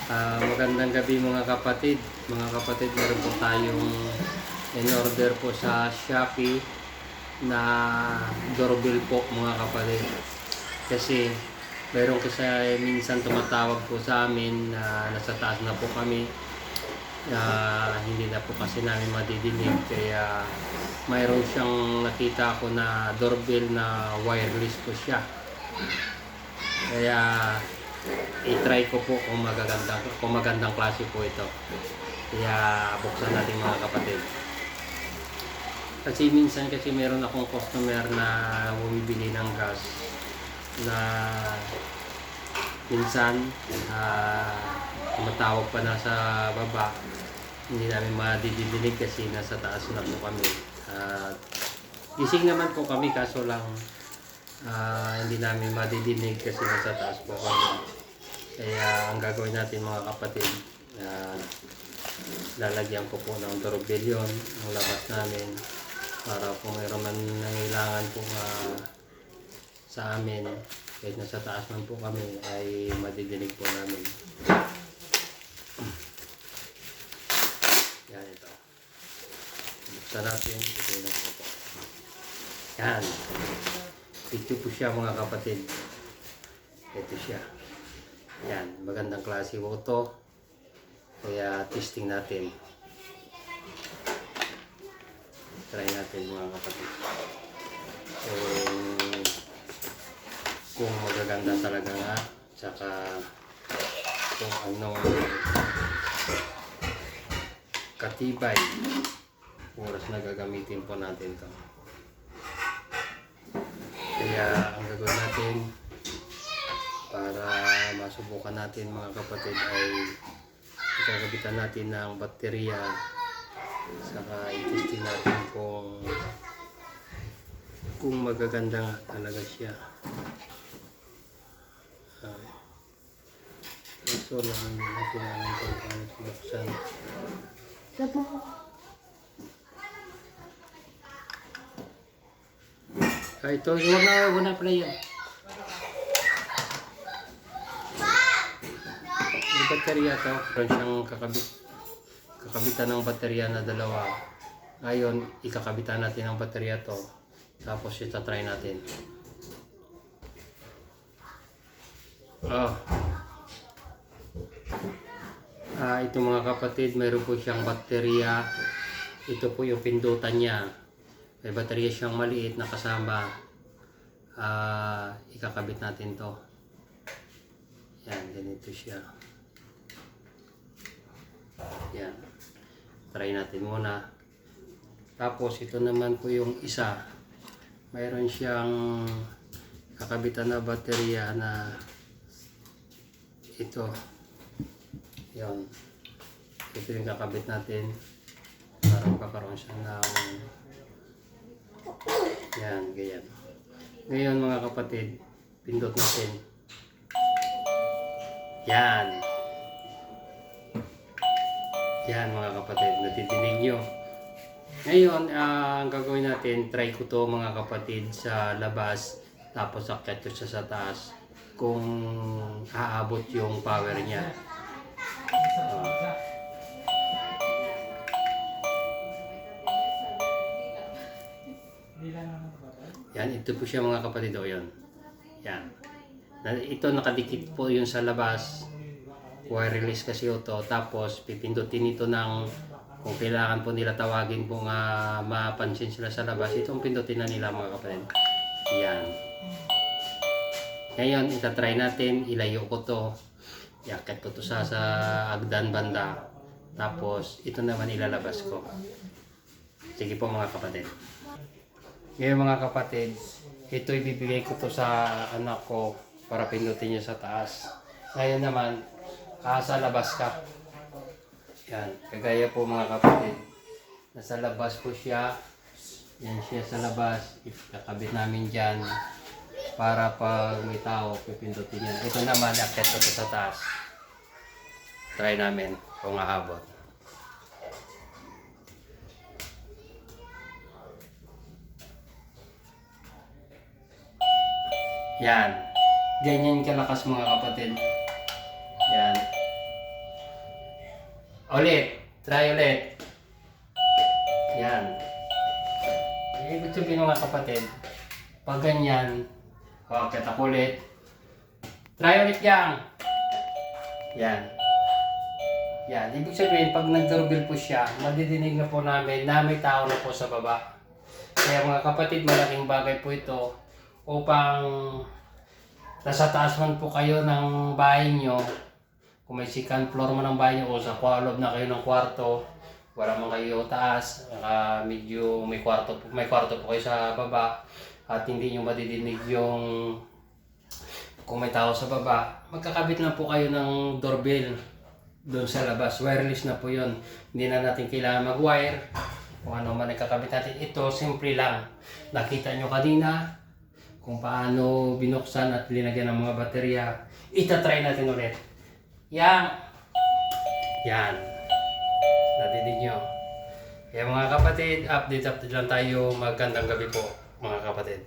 Magandang gabi mga kapatid. Mga kapatid, meron po tayong in-order po sa Shopee na doorbell po mga kapatid. Kasi meron kasi minsan tumatawag po sa amin na nasa taas na po kami, hindi na po kasi namin madidinig. Kaya mayroon siyang nakita ko na doorbell na wireless po siya. Kaya i-try ko po kung magandang klase po ito. Kaya buksan natin mga kapatid. Kasi minsan meron akong customer na bumibili ng gas na minsan tumatawag pa na sa baba. Hindi namin madidinig kasi nasa taas na po kami. Gising naman po kami, kaso lang hindi namin madidinig kasi nasa taas po kami. Kaya ang gagawin natin mga kapatid, lalagyan ko po ng doorbell yun ang labas namin para kung mayroon man nangailangan po sa amin, kahit nasa taas man po kami, ay madidinig po namin. Yan ito. Buksan natin. Ito yung po. Yan. Ito po siya mga kapatid. Ito siya. Yan, magandang klase po ito. Kaya testing natin. Try natin mga kapatid. Kung magaganda talaga nga, tsaka kung anong katibay oras na gagamitin po natin ito. Kaya ang gagawin natin para masubukan natin mga kapatid ay ikakabitan natin ng baterya, saka i-testing natin kung magaganda nga talaga siya. So lang natin ang pagkakabuksan. Ito, huwag na pala yan. Yung baterya to, meron siyang kakabitan ng baterya na dalawa. Ngayon, ikakabitan natin ang baterya to. Tapos itatry natin. Ito mga kapatid, meron po siyang baterya. Ito po yung pindutan niya. May baterya siyang maliit na kasama. Ikakabit natin to. Yan, ganito siya. Yan. Try natin muna. Tapos ito naman po yung isa. Mayroon siyang kakabitan na baterya na ito. Yan. Ito yung kakabit natin para magkakaroon siya ng yan, ganyan. Ngayon mga kapatid, pindot natin. Yan. Yan mga kapatid, natidinig nyo. Ngayon, ang gagawin natin, try ko to mga kapatid sa labas, tapos akyat ko siya sa taas kung aabot yung power niya. Yan, ito po siya mga kapatid. Yan. Yan. Ito nakadikit po yun sa labas. Wireless kasi ito. Tapos pipindutin ito ng kung kailangan po nila tawagin po nga mapansin sila sa labas. Itong pindutin na nila mga kapatid. Yan. Ngayon, itatry natin. Ilayo ko to. Iakyat ko to sa agdan banda. Tapos ito naman ilalabas ko. Sige po mga kapatid. Ngayon mga kapatid, ito ibibigay ko to sa anak ko para pindutin niya sa taas. Ngayon naman, sa labas ka. Yan, kagaya po mga kapatid. Nasa labas po siya. Yan siya sa labas. Ikakabit namin dyan para pag may tao, pipindutin yan. Ito naman, akyat ko to sa taas. Try namin kung aabot. Yan. Ganyan kalakas mga kapatid. Yan. Ulit. Try ulit. Yan. Ibig sabihin mga kapatid, pag ganyan, kita ko ulit. Try ulit yan. Yan. Yan. Ibig sabihin, pag nag-doorbell po siya, madidinig na po namin na may tao na po sa baba. Kaya mga kapatid, malaking bagay po ito upang nasa taas man po kayo ng bahay nyo, kung may second floor man ang bahay nyo o sa loob na kayo ng kwarto, wala man kayo taas, medyo may kwarto po kayo sa baba at hindi nyo madidinig yung kung may tao sa baba, magkakabit na po kayo ng doorbell doon sa labas. Wireless na po yun. Hindi na natin kailangan mag-wire. Kung ano man ikakabit natin. Ito, simple lang. Nakita nyo kanina kung paano binuksan at linagyan ng mga baterya. Ita-try natin ulit. Yan. Yan. Nadidig nyo. Kaya mga kapatid, update lang tayo. Magandang gabi po mga kapatid.